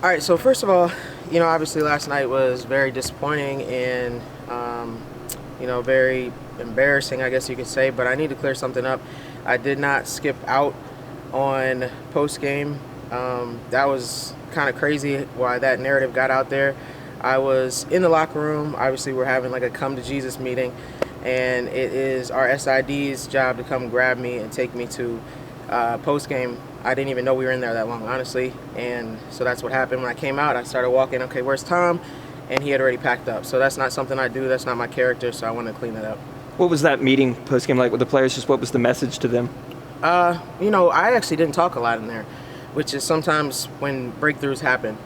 All right, so first of all, obviously last night was very disappointing and, very embarrassing, I guess you could say, but I need to clear something up. I did not skip out on post game. That was kind of crazy why that narrative got out there. I was in the locker room. Obviously, we're having like a come to Jesus meeting, and it is our SID's job to come grab me and take me to post game. I didn't even know we were in there that long, honestly, and so that's what happened. When I came out, I started walking, okay, where's Tom? And he had already packed up. So that's not something I do. That's not my character, so I wanted to clean that up. What was that meeting post-game like with the players? Just what was the message to them? I actually didn't talk a lot in there, which is sometimes when breakthroughs happen.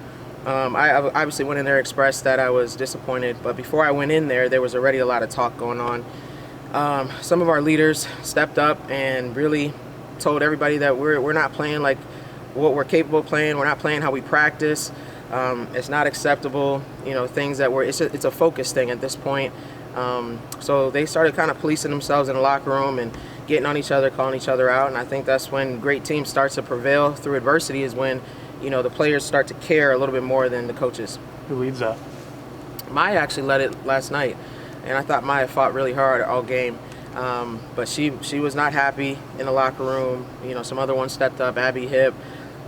I obviously went in there, expressed that I was disappointed, but before I went in there was already a lot of talk going on. Some of our leaders stepped up and really told everybody that we're not playing like what we're capable of playing. We're not playing how we practice. It's not acceptable. Things that it's a focus thing at this point. So they started kind of policing themselves in the locker room and getting on each other, calling each other out. And I think that's when great teams start to prevail through adversity, is when the players start to care a little bit more than the coaches. Who leads that? Maya actually led it last night, and I thought Maya fought really hard all game. But she was not happy in the locker room. Some other ones stepped up, Abby Hip,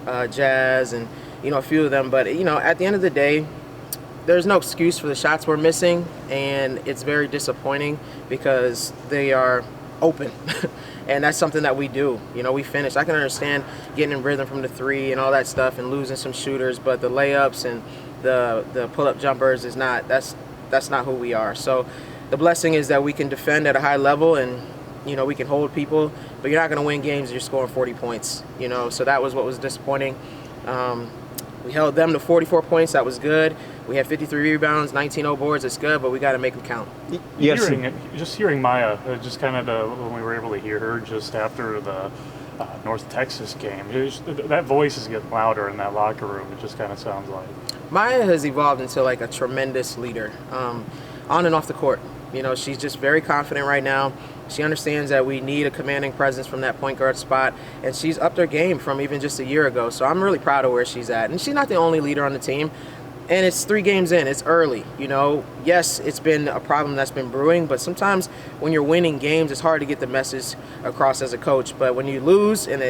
Jazz, and a few of them. But at the end of the day, there's no excuse for the shots we're missing, and it's very disappointing because they are open. And that's something that we do. We finish. I can understand getting in rhythm from the three and all that stuff and losing some shooters, but the layups and the pull-up jumpers is not. That's not who we are. So the blessing is that we can defend at a high level and we can hold people, but you're not going to win games if you're scoring 40 points. So that was what was disappointing. We held them to 44 points. That was good. We had 53 rebounds, 19 boards. It's good, but we got to make them count. Just hearing Maya, just kind of when we were able to hear her just after the North Texas game, that voice is getting louder in that locker room. It just kind of sounds like Maya has evolved into like a tremendous leader, on and off the court. She's just very confident right now. She understands that we need a commanding presence from that point guard spot, and she's upped her game from even just a year ago. So I'm really proud of where she's at. And she's not the only leader on the team. And it's 3 games in. It's early. Yes, it's been a problem that's been brewing, but sometimes when you're winning games, it's hard to get the message across as a coach. But when you lose and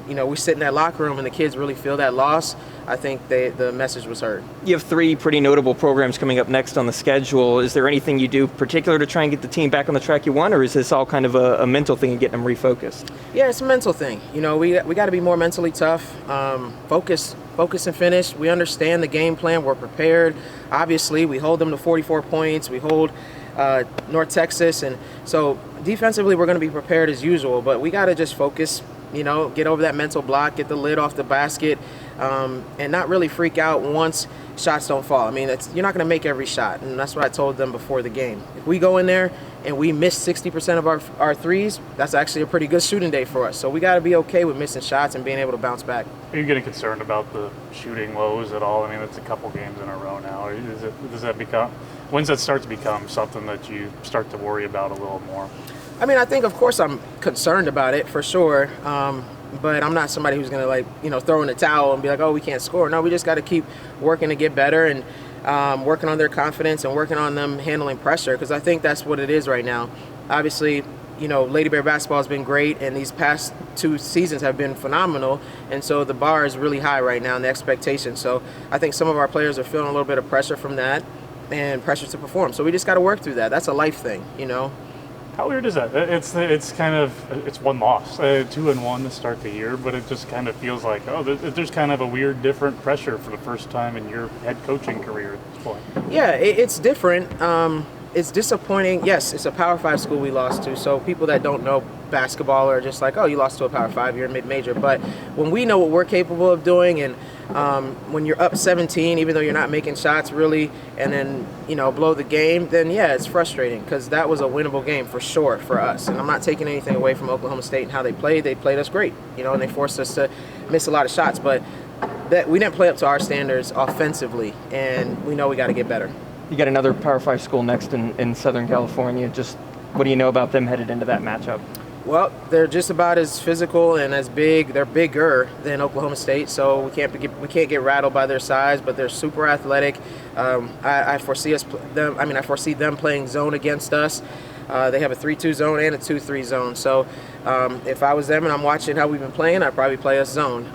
we sit in that locker room and the kids really feel that loss, I think the message was heard. You have 3 pretty notable programs coming up next on the schedule. Is there anything you do particular to try and get the team back on the track you want, or is this all kind of a mental thing and getting them refocused? Yeah, it's a mental thing. We got to be more mentally tough. Focus and finish. We understand the game plan. We're prepared. Obviously, we hold them to 44 points. We hold North Texas. And so defensively, we're going to be prepared as usual. But we got to just focus, get over that mental block, get the lid off the basket, and not really freak out once shots don't fall. I mean, you're not going to make every shot. And that's what I told them before the game. If we go in there and we miss 60% of our threes, that's actually a pretty good shooting day for us. So we got to be okay with missing shots and being able to bounce back. Are you getting concerned about the shooting woes at all? I mean, it's a couple games in a row now. When's that start to become something that you start to worry about a little more? I mean, I think, of course, I'm concerned about it for sure. But I'm not somebody who's going to, throw in the towel and be like, oh, we can't score. No, we just got to keep working to get better and working on their confidence and working on them handling pressure, because I think that's what it is right now. Obviously, Lady Bear basketball has been great, and these past 2 seasons have been phenomenal, and so the bar is really high right now and the expectation. So I think some of our players are feeling a little bit of pressure from that and pressure to perform. So we just got to work through that. That's a life thing, How weird is that? It's one loss, 2-1 to start the year, but it just kind of feels like, there's kind of a weird, different pressure for the first time in your head coaching career at this point. Yeah, it's different. It's disappointing. Yes, it's a Power 5 school we lost to, so people that don't know basketball are just like, oh, you lost to a Power 5, you're a mid-major. But when we know what we're capable of doing, and when you're up 17, even though you're not making shots really, and then blow the game, then yeah, it's frustrating, because that was a winnable game for sure for us. And I'm not taking anything away from Oklahoma State and how they played. They played us great, and they forced us to miss a lot of shots. But that we didn't play up to our standards offensively, and we know we got to get better. You got another Power 5 school next in Southern California. Just what do you know about them headed into that matchup? Well, they're just about as physical and as big. They're bigger than Oklahoma State, so we can't get rattled by their size. But they're super athletic. I foresee I foresee them playing zone against us. They have a 3-2 zone and a 2-3 zone. So if I was them and I'm watching how we've been playing, I'd probably play us zone.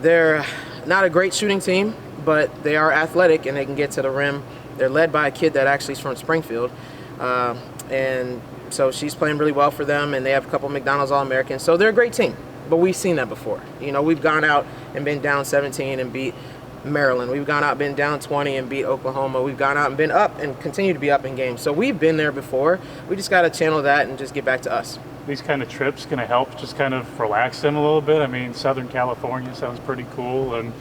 They're not a great shooting team, but they are athletic and they can get to the rim. They're led by a kid that actually is from Springfield, and so she's playing really well for them. And they have a couple McDonald's All-Americans, so they're a great team. But we've seen that before. We've gone out and been down 17 and beat Maryland. We've gone out, been down 20 and beat Oklahoma. We've gone out and been up and continue to be up in games. So we've been there before. We just got to channel that and just get back to us. These kind of trips going to help just kind of relax them a little bit. I mean, Southern California sounds pretty cool, and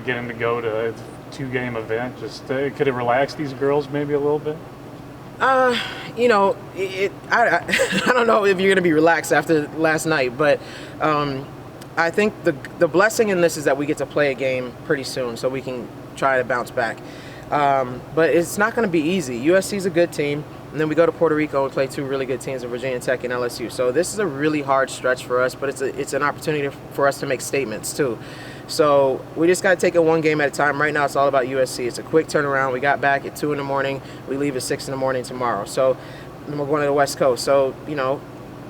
getting to go to a 2-game event, just could it relax these girls maybe a little bit? I don't know if you're going to be relaxed after last night, but I think the blessing in this is that we get to play a game pretty soon, so we can try to bounce back. But it's not going to be easy. USC is a good team, and then we go to Puerto Rico and play 2 really good teams in Virginia Tech and LSU. So this is a really hard stretch for us, but it's an opportunity for us to make statements too. So we just got to take it one game at a time. Right now it's all about USC. It's a quick turnaround. We got back at 2 in the morning. We leave at 6 in the morning tomorrow. So we're going to the West Coast. So,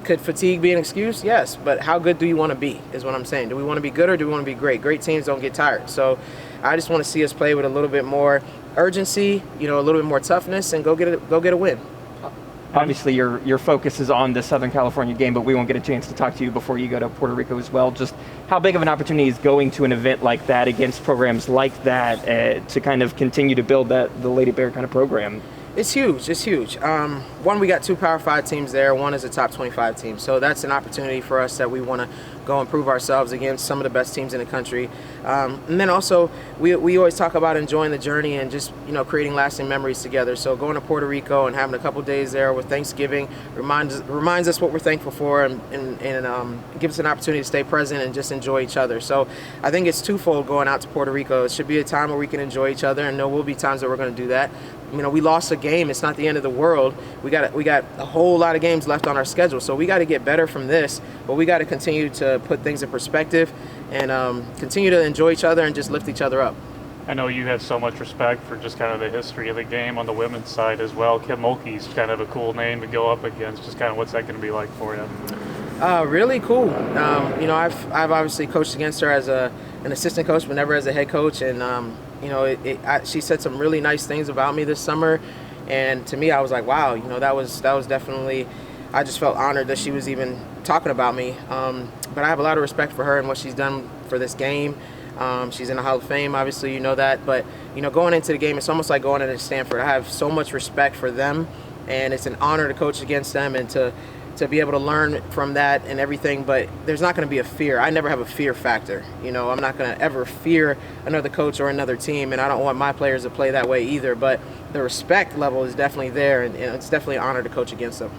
could fatigue be an excuse? Yes, but how good do you want to be is what I'm saying. Do we want to be good or do we want to be great? Great teams don't get tired. So I just want to see us play with a little bit more urgency, a little bit more toughness, and go get a win. Obviously, your focus is on the Southern California game, but we won't get a chance to talk to you before you go to Puerto Rico as well. Just how big of an opportunity is going to an event like that against programs like that to kind of continue to build the Lady Bear kind of program? It's huge. It's huge. One, we got 2 Power 5 teams there. One is a top 25 team. So that's an opportunity for us that we want to go improve ourselves against some of the best teams in the country. And then also, we always talk about enjoying the journey and just, creating lasting memories together. So going to Puerto Rico and having a couple days there with Thanksgiving reminds us what we're thankful for and gives us an opportunity to stay present and just enjoy each other. So I think it's twofold going out to Puerto Rico. It should be a time where we can enjoy each other, and there will be times that we're going to do that. We lost a game. It's not the end of the world. We got a whole lot of games left on our schedule, so we got to get better from this. But we got to continue to put things in perspective and continue to enjoy each other and just lift each other up. I know you have so much respect for just kind of the history of the game on the women's side as well. Kim Mulkey's kind of a cool name to go up against. Just kind of what's that going to be like for you? Really cool. I've obviously coached against her as an assistant coach, but never as a head coach, and she said some really nice things about me this summer, and to me, I was like, wow, that was definitely. I just felt honored that she was even talking about me. But I have a lot of respect for her and what she's done for this game. She's in the Hall of Fame, obviously, that. But going into the game, it's almost like going into Stanford. I have so much respect for them, and it's an honor to coach against them and to be able to learn from that and everything, but there's not going to be a fear. I never have a fear factor. I'm not going to ever fear another coach or another team, and I don't want my players to play that way either, but the respect level is definitely there, and it's definitely an honor to coach against them.